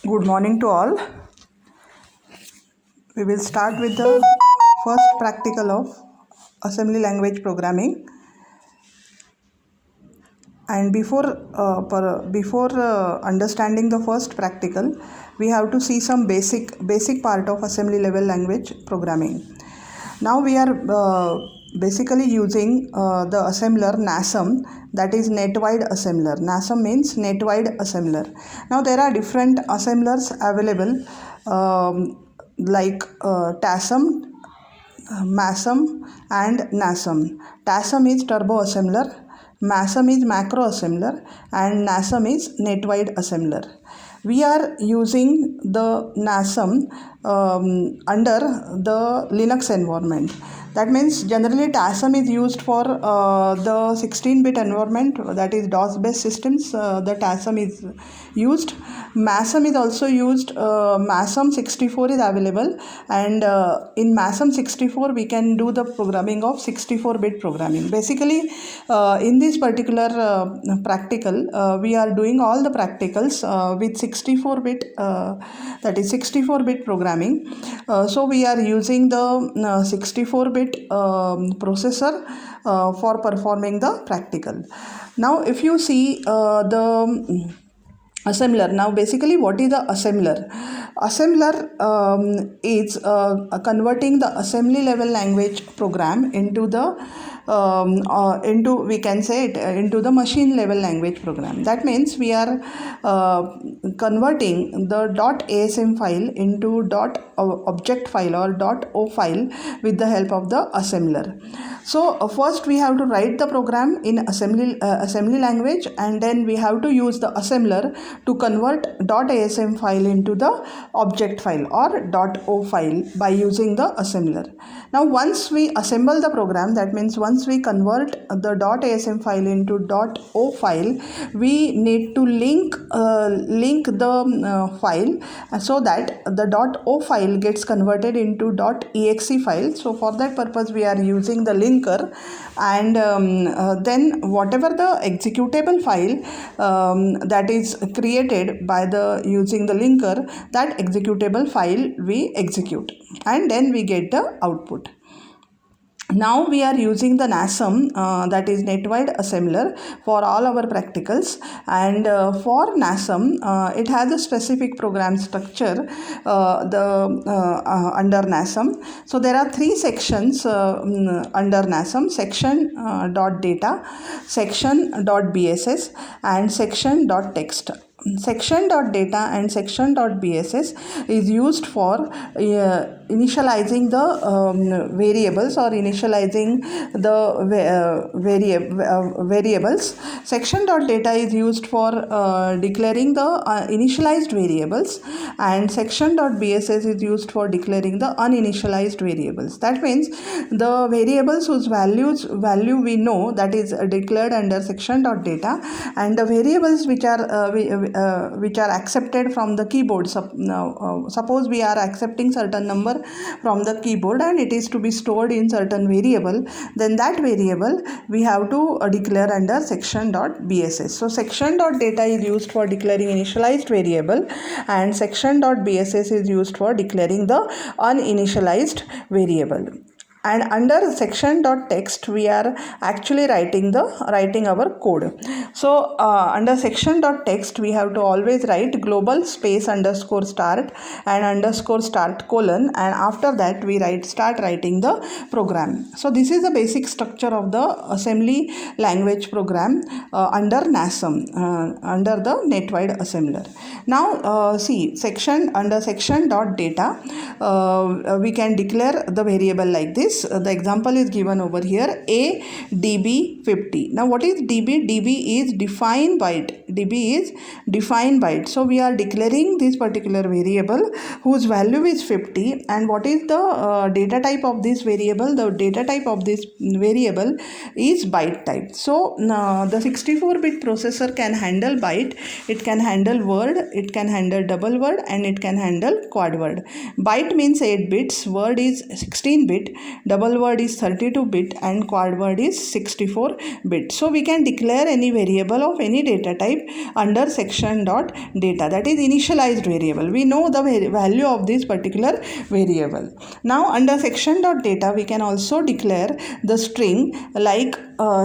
Good morning to all. We will start with the first practical of assembly language programming. And before understanding the first practical, we have to see some basic part of assembly level language programming. Now we are basically using the assembler NASM, that is net-wide assembler. NASM means net-wide assembler. Now there are different assemblers available like TASM, MASM and NASM. TASM is turbo assembler, MASM is macro assembler, and NASM is net-wide assembler. We are using the NASM under the Linux environment. That means generally TASM is used for the 16-bit environment, that is DOS-based systems. The TASM is used. MASM is also used. MASM 64 is available, and in MASM 64 we can do the programming of 64-bit programming. Basically, in this particular practical, we are doing all the practicals with 64-bit, that is 64-bit programming. So we are using the 64-bit processor for performing the practical. Now if you see the assembler. Now basically what is the assembler? Assembler is converting the assembly level language program into the we can say it into the machine level language program. That means we are converting the .asm file into .object file or .o file with the help of the assembler. So first we have to write the program in assembly language, and then we have to use the assembler to convert .asm file into the object file or .o file by using the assembler. Now once we assemble the program, that means once we convert the .asm file into .o file, we need to link the file so that the .o file gets converted into .exe file. So for that purpose we are using the linker, and then whatever the executable file that is created by using the linker, that executable file we execute, and then we get the output. Now we are using the NASM, that is net-wide assembler, for all our practicals, and for NASM it has a specific program structure under NASM. So there are three sections under NASM: section.data, section.bss and section.text. Section.data and section.bss is used for initializing the variables or initializing the variables. Section.data is used for declaring the initialized variables, and section.bss is used for declaring the uninitialized variables. That means the variables whose value we know, that is declared under section.data, and the variables which are accepted from the keyboard. Suppose we are accepting certain number from the keyboard and it is to be stored in certain variable, then that variable we have to declare under section.bss. So section.data is used for declaring initialized variable, and section.bss is used for declaring the uninitialized variable. And under section.text we are actually writing our code. So under section.text we have to always write global space underscore start and underscore start colon, and after that we start writing the program. So this is the basic structure of the assembly language program under NASM, under the net-wide assembler. Now see, under section.data we can declare the variable like this. The example is given over here: a db50. Now what is db? db is defined byte. So we are declaring this particular variable whose value is 50, and what is the data type of this variable? The data type of this variable is byte type. So the 64-bit processor can handle byte, it can handle word, it can handle double word, and it can handle quad word. Byte means 8 bits, word is 16-bit, double word is 32-bit, and quad word is 64-bit. So we can declare any variable of any data type under section dot data, that is initialized variable. We know the value of this particular variable. Now under section dot data we can also declare the string, like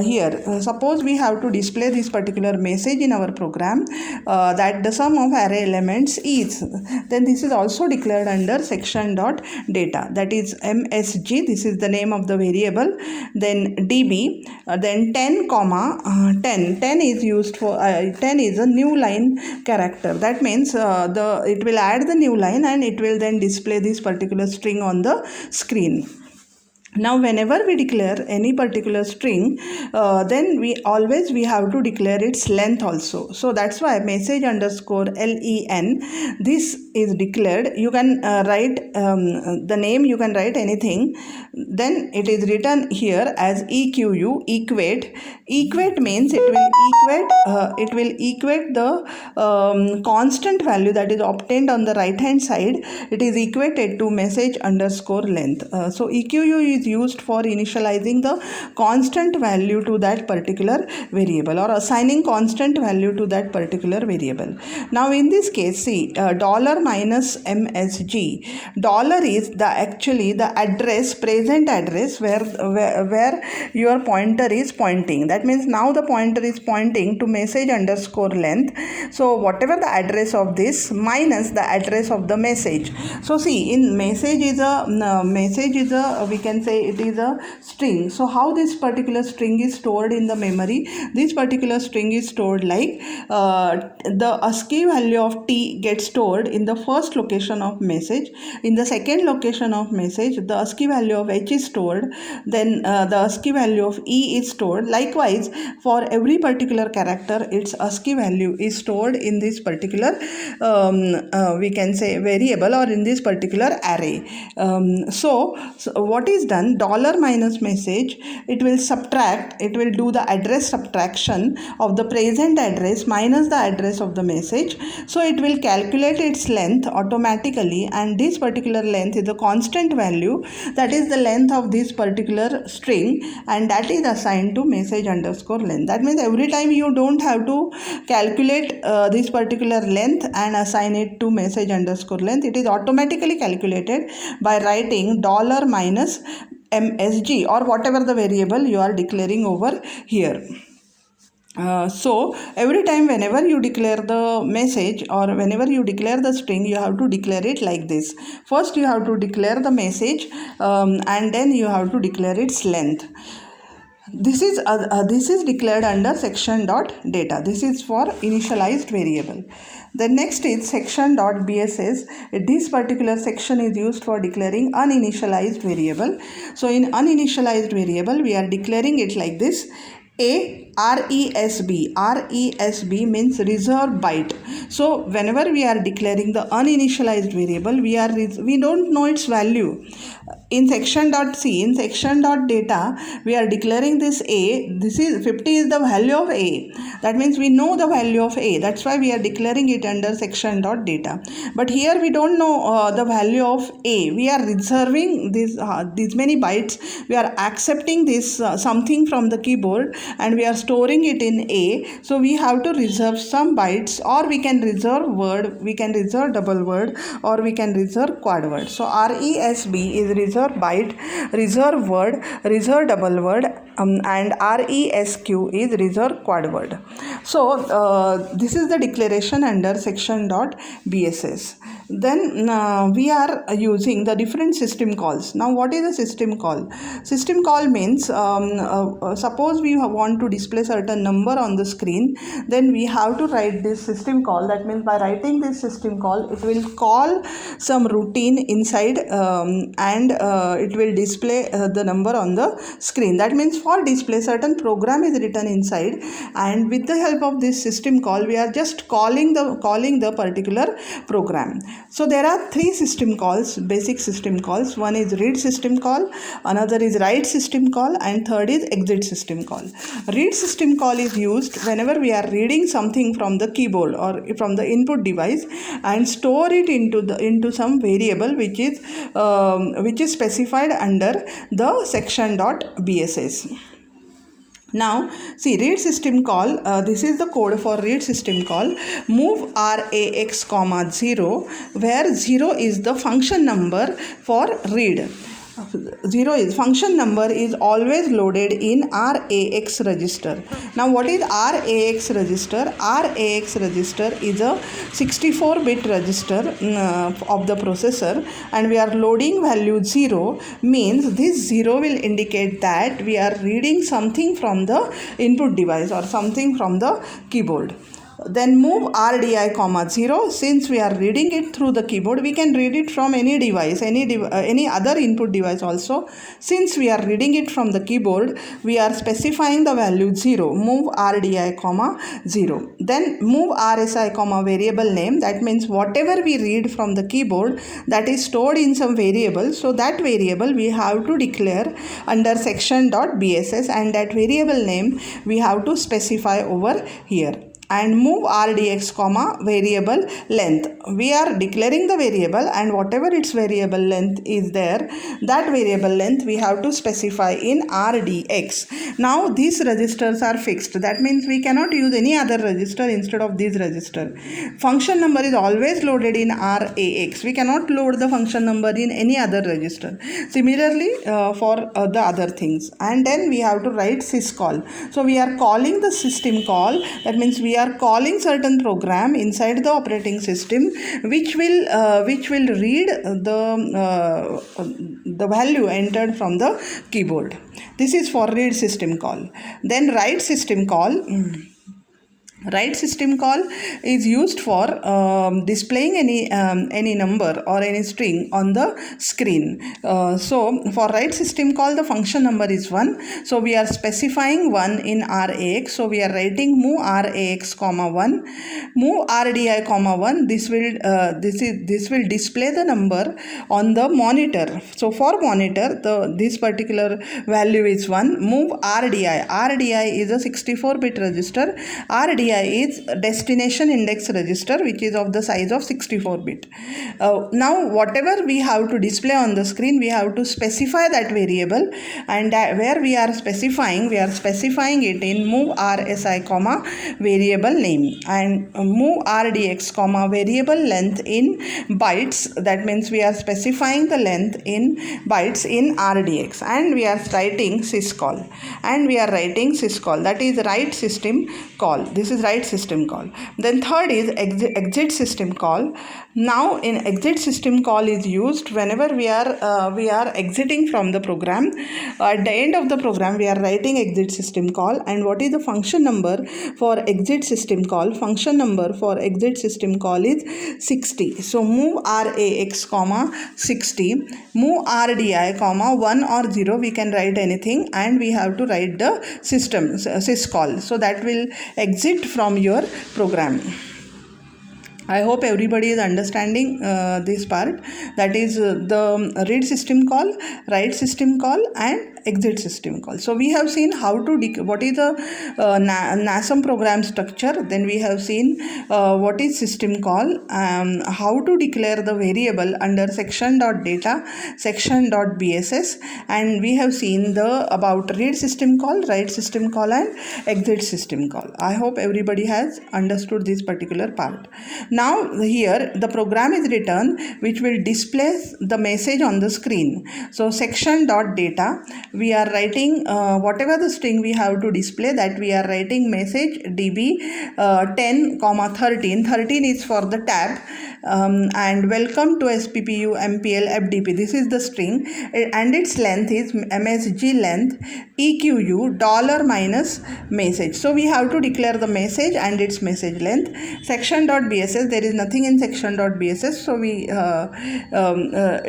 here suppose we have to display this particular message in our program, that the sum of array elements is, then this is also declared under section dot data, that is msg, this is the name of the variable, then db, then 10 comma 10 is used for 10 is a new line character. That means it will add the new line and it will then display this particular string on the screen. Now whenever we declare any particular string, then we have to declare its length also. So that's why message underscore len, this is declared. You can write the name, you can write anything, then it is written here as equ, equate. Equate means it will equate the constant value that is obtained on the right hand side. It is equated to message underscore length. So equ is used for initializing the constant value to that particular variable, or assigning constant value to that particular variable. Now in this case, see, dollar minus msg, dollar is actually the address, present address where your pointer is pointing. That means now the pointer is pointing to message underscore length. So whatever the address of this minus the address of the message. So see, in message is a we can say it is a string. So how this particular string is stored in the memory? This particular string is stored like the ASCII value of t gets stored in the first location of message. In the second location of message, the ASCII value of h is stored. Then the ASCII value of e is stored. Likewise, for every particular character, its ASCII value is stored in this particular we can say variable, or in this particular array. So what is done? Dollar minus message, it will subtract, it will do the address subtraction of the present address minus the address of the message. So it will calculate its length automatically, and this particular length is a constant value, that is the length of this particular string, and that is assigned to message underscore length. That means every time you don't have to calculate this particular length and assign it to message underscore length. It is automatically calculated by writing dollar minus msg, or whatever the variable you are declaring over here. So every time whenever you declare the message or whenever you declare the string, you have to declare it like this. First you have to declare the message and then you have to declare its length. This is declared under section dot data. This is for initialized variable. The next is section dot bss. This particular section is used for declaring uninitialized variable. So in uninitialized variable, we are declaring it like this. RESB means reserve byte. So whenever we are declaring the uninitialized variable, we don't know its value. In section dot data, we are declaring this a. This is 50 is the value of a. That means we know the value of a. That's why we are declaring it under section dot data. But here we don't know the value of a. We are reserving these many bytes. We are accepting this something from the keyboard, and we are storing it in a. So we have to reserve some bytes, or we can reserve word, we can reserve double word, or we can reserve quad word. So RESB is reserve byte, reserve word, reserve double word, and RESQ is reserve quad word. So this is the declaration under section dot bss. Then we are using the different system calls. Now what is a system call? System call means suppose we want to display certain number on the screen, then we have to write this system call. That means by writing this system call, it will call some routine inside and it will display the number on the screen. That means for display, certain program is written inside, and with the help of this system call, we are just calling the particular program. So there are three system calls, basic system calls. One is read system call, another is write system call, and third is exit system call. Read system call is used whenever we are reading something from the keyboard or from the input device and store it into some variable which is specified under the section.bss. Now, see, read system call, this is the code for read system call. Move RAX, 0, where 0 is the function number for read. 0 is function number is always loaded in RAX register. Now, what is RAX register? RAX register is a 64-bit register of the processor, and we are loading value 0, means this 0 will indicate that we are reading something from the input device or something from the keyboard. Then move RDI, 0. Since we are reading it through the keyboard, we can read it from any device, any other input device also. Since we are reading it from the keyboard, we are specifying the value 0. Move RDI, 0. Then move RSI, variable name. That means whatever we read from the keyboard, that is stored in some variable. So that variable we have to declare under section.bss, and that variable name we have to specify over here. And move RDX, variable length. We are declaring the variable, and whatever its variable length is there, that variable length we have to specify in RDX. Now these registers are fixed. That means we cannot use any other register instead of this register. Function number is always loaded in RAX. We cannot load the function number in any other register. Similarly for the other things. And then we have to write syscall. So we are calling the system call. That means we are calling certain program inside the operating system which will read the value entered from the keyboard. This is for read system call. Then write system call. Write system call is used for displaying any number or any string on the screen. So for write system call, the function number is 1. So we are specifying 1 in RAX. So we are writing move RAX, 1. Move RDI, 1. This will display the number on the monitor. So for monitor, this particular value is 1. Move RDI. RDI is a 64-bit register. RDI is destination index register, which is of the size of 64-bit. Now whatever we have to display on the screen, we have to specify that variable, and where we are specifying it in move RSI, variable name, and move RDX, variable length in bytes. That means we are specifying the length in bytes in RDX, and we are writing syscall, that is write system call. This is write system call. Then third is exit system call. Now in exit system call is used whenever we are exiting from the program. At the end of the program we are writing exit system call. And what is the function number for exit system call? Function number for exit system call is 60. So move RAX, 60. Move RDI, 1 or 0. We can write anything, and we have to write the syscall. So that will exit from your program. I hope everybody is understanding this part. That is the read system call, write system call, and exit system call. So we have seen how to what is the NASM program structure. Then we have seen what is system call, how to declare the variable under section.data, section.bss, and we have seen about read system call, write system call, and exit system call. I hope everybody has understood this particular part. Now here the program is written which will display the message on the screen. So section.data, we are writing whatever the string we have to display, that we are writing message db 10, 13. 13 is for the tab, and welcome to SPPU MPL FDP. This is the string, and its length is MSG length EQU $- So we have to declare the message and its message length. Section.bss, there is nothing in section.bss, so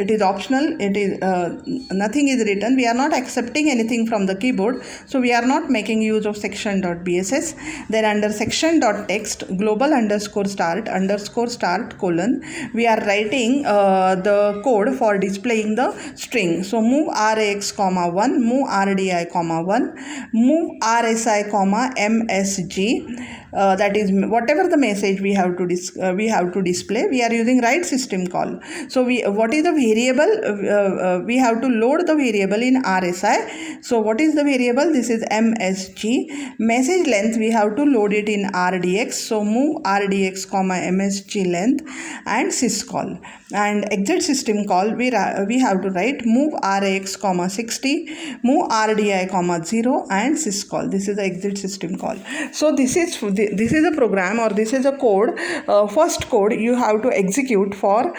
it is optional. It is nothing is written. We are not accepting anything from the keyboard, so we are not making use of section.bss. Then under section.text, global _start _start : semicolon, we are writing the code for displaying the string. So move rax comma 1, move rdi comma 1, move rsi comma msg. That is whatever the message we have to display. We are using write system call. So what is the variable? We have to load the variable in RSI. So what is the variable? This is MSG. Message length we have to load it in RDX. So move RDX comma MSG length and syscall. And exit system call we have to write move RAX comma 60, move RDI comma 0 and syscall. This is the exit system call. So this is a program, or this is a code, first code you have to execute for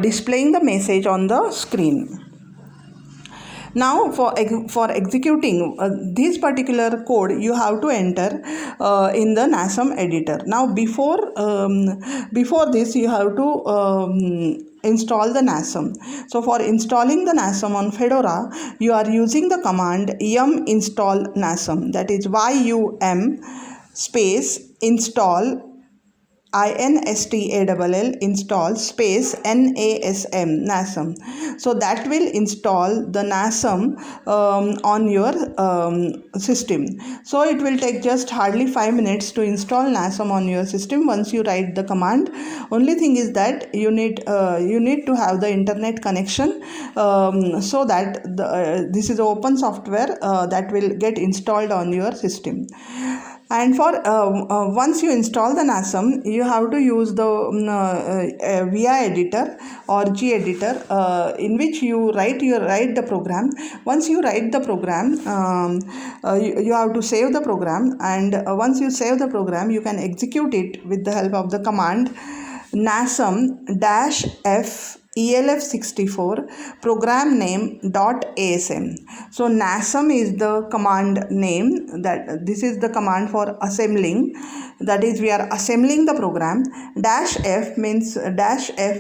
displaying the message on the screen. Now for executing this particular code, you have to enter in the NASM editor. Now before this you have to install the NASM. So for installing the NASM on Fedora, you are using the command yum install NASM, that is yum space install install space NASM. So that will install the NASM on your system. So it will take just hardly 5 minutes to install NASM on your system once you write the command. Only thing is that you need to have the internet connection, so that this is open software that will get installed on your system. And for once you install the NASM, you have to use the VI editor or G editor, in which you write the program. Once you write the program, you have to save the program, and once you save the program, you can execute it with the help of the command NASM-F ELF64 program name .asm. So NASM is the command name, that this is the command for assembling, that is we are assembling the program. -F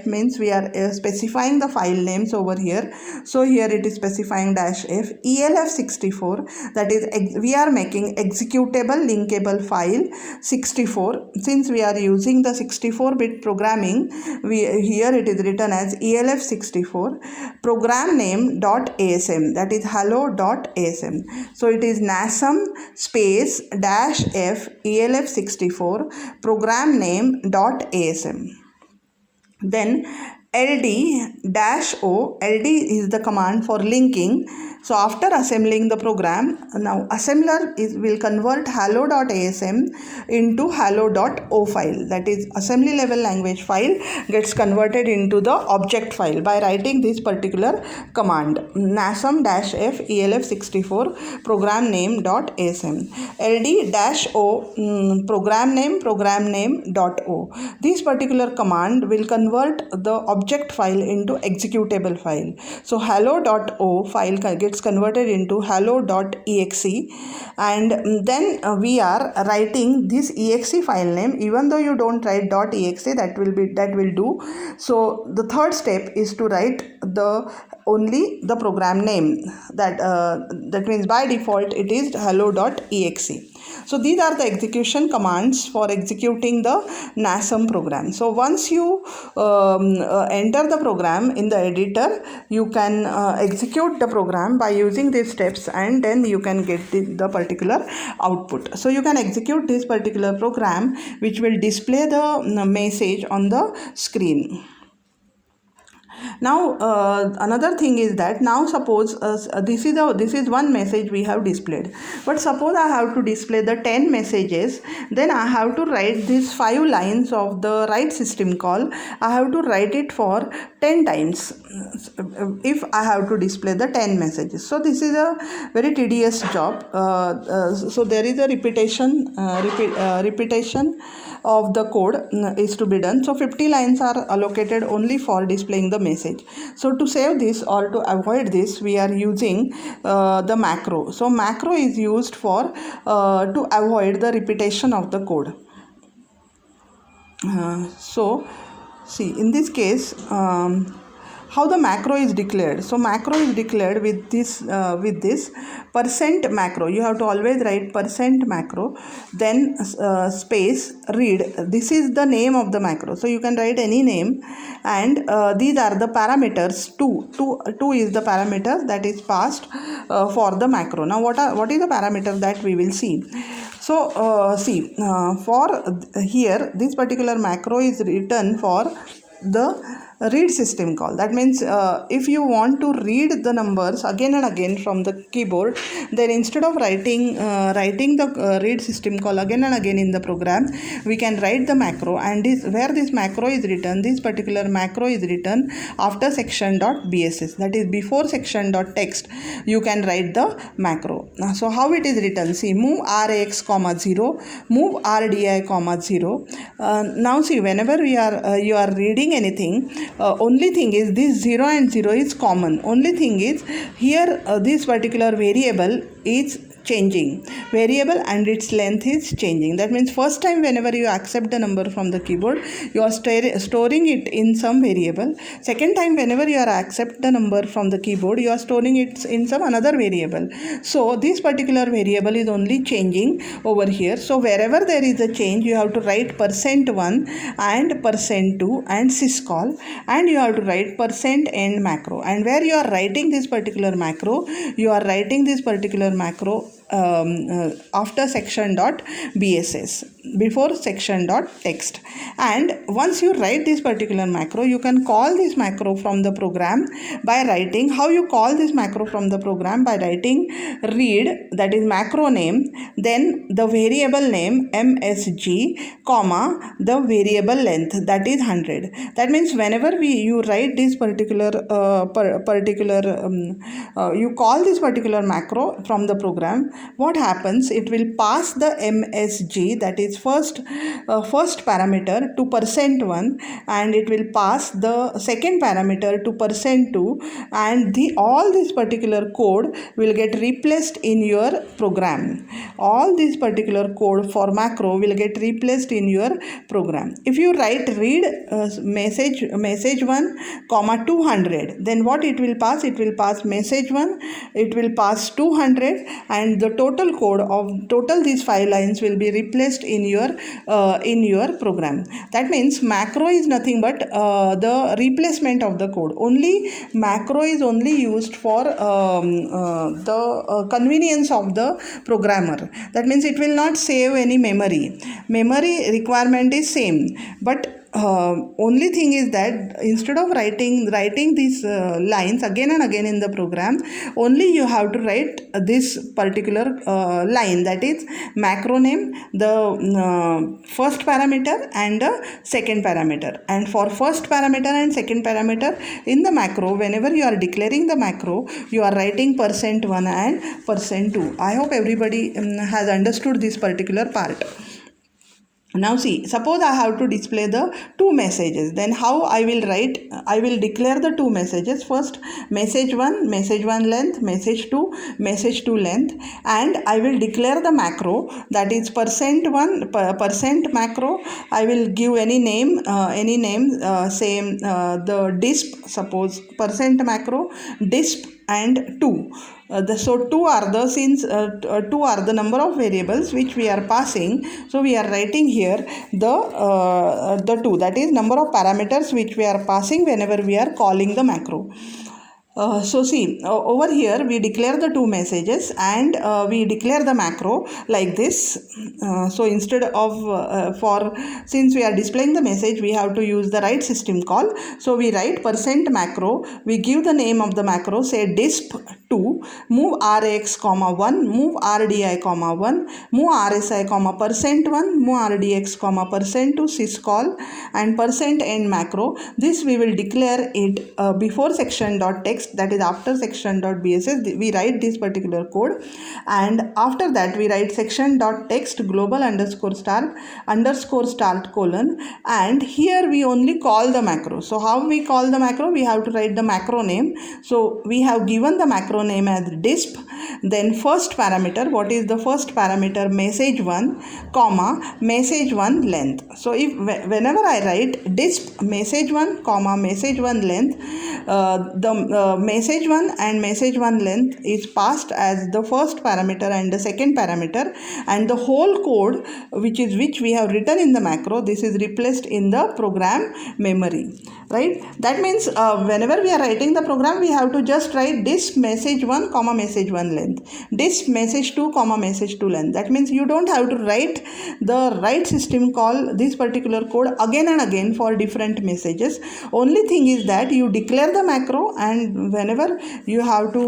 means we are specifying the file names over here. So here it is specifying -F. ELF64, that is we are making executable linkable file 64. Since we are using the 64-bit programming, here it is written as ELF64 program name .asm, that is hello.asm. So it is NASM space -F ELF64 program name .asm. Then LD-O, LD is the command for linking. So after assembling the program, now assembler will convert hello.asm into hello.o file, that is assembly level language file gets converted into the object file by writing this particular command NASM-F ELF64 program name .asm. LD-O program name .o. This particular command will convert the object file into executable file. So hello.o file gets converted into hello.exe, and then we are writing this exe file name. Even though you don't write .exe, that will do. So the third step is to write only the program name, that means by default it is hello.exe. So these are the execution commands for executing the NASM program. So once you enter the program in the editor, you can execute the program by using these steps, and then you can get the particular output. So you can execute this particular program which will display the message on the screen. Now another thing is that, now suppose this is one message we have displayed, but suppose I have to display the 10 messages, then I have to write these 5 lines of the write system call. I have to write it for 10 times if I have to display the 10 messages. So this is a very tedious job. So there is a repetition of the code is to be done. So 50 lines are allocated only for displaying the message. So to save this or to avoid this, we are using the macro. So macro is used for to avoid the repetition of the code. So see, in this case how the macro is declared. So macro is declared with this percent macro. You have to always write percent macro, then space read. This is the name of the macro, so you can write any name, and these are the parameters. Two is the parameter that is passed for the macro. Now what is the parameter that we will see? So for here this particular macro is written for the read system call. That means if you want to read the numbers again and again from the keyboard, then instead of writing the read system call again and again in the program, we can write the macro, and where this macro is written, this particular macro is written after section.bss, that is before section.text. You can write the macro. So how it is written? See, move rax comma 0, move rdi comma 0. Now see, whenever you are reading anything, only thing is this 0 and 0 is common. Only thing is here this particular variable is changing, variable and its length is changing. That means first time whenever you accept the number from the keyboard, you are storing it in some variable. Second time whenever you are accept the number from the keyboard, you are storing it in some another variable. So this particular variable is only changing over here. So wherever there is a change, you have to write %1 and %2 and syscall, and you have to write %end macro. And where you are writing this particular macro, you are writing this particular macro after section.bss, before section.text. And once you write this particular macro, you can call this macro from the program by writing. How you call this macro from the program? By writing read, that is macro name, then the variable name msg, comma the variable length, that is 100. That means whenever you write this particular you call this particular macro from the program, what happens? It will pass the msg, that is first parameter, to %1, and it will pass the second parameter to %2, and all this particular code will get replaced in your program. All this particular code for macro will get replaced in your program. If you write read message1 comma 200, then what it will pass? It will pass message1, it will pass 200, and the total code of these 5 lines will be replaced in your program. That means macro is nothing but the replacement of the code. Only macro is only used for the convenience of the programmer. That means it will not save any memory. Memory requirement is same, but only thing is that instead of writing these lines again and again in the program, only you have to write this particular line, that is macro name, the first parameter and the second parameter. And for first parameter and second parameter in the macro, whenever you are declaring the macro, you are writing %1 and %2. I hope everybody has understood this particular part. Now see, suppose I have to display the 2 messages, then how I will write? I will declare the 2 messages. First message1 length, message2 length, and I will declare the macro, that is %1 macro. I will give any name, say the disp, suppose %macro disp and 2. So 2 are the number of variables which we are passing. So we are writing here the 2, that is number of parameters which we are passing whenever we are calling the macro. So see, over here we declare the 2 messages, and we declare the macro like this. So instead of since we are displaying the message, we have to use the write system call. So we write %macro, we give the name of the macro, say disp2, move rax comma 1, move rdi comma 1, move rsi comma %1, move rdx comma %2, syscall, and %end macro. This we will declare it before section.text, that is after section.bss. We write this particular code, and after that we write section.text global _start colon, and here we only call the macro. So how we call the macro? We have to write the macro name. So we have given the macro macro name as disp, then first parameter. What is the first parameter? Message 1 comma message 1 length. So if whenever I write disp message 1 comma message 1 length, the message 1 and message 1 length is passed as the first parameter and the second parameter, and the whole code which we have written in the macro, this is replaced in the program memory, right? That means whenever we are writing the program, we have to just write disp message 1 comma message 1 length, disp message 2 comma message 2 length. That means you don't have to write the write system call this particular code again and again for different messages. Only thing is that you declare the macro, and whenever you have to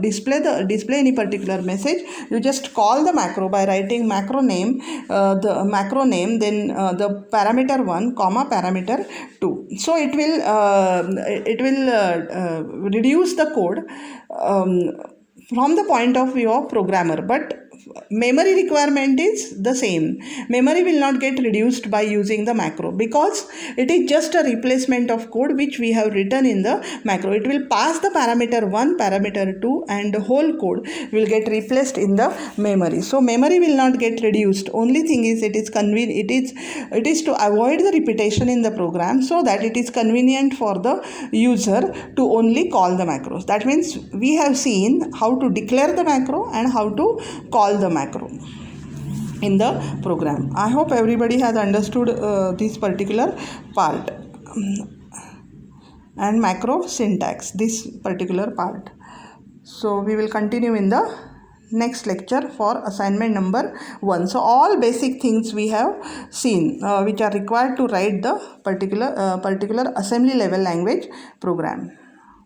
display any particular message, you just call the macro by writing macro name, then the parameter 1 comma parameter 2. So it will reduce the code from the point of view of programmer, but memory requirement is the same. Memory will not get reduced by using the macro, because it is just a replacement of code which we have written in the macro. It will pass the parameter 1, parameter 2, and the whole code will get replaced in the memory. So memory will not get reduced. Only thing is it is to avoid the repetition in the program, so that it is convenient for the user to only call the macros. That means we have seen how to declare the macro and how to call the macro in the program. I hope everybody has understood this particular part and macro syntax, this particular part. So we will continue in the next lecture for assignment number 1. So all basic things we have seen which are required to write the particular assembly level language program.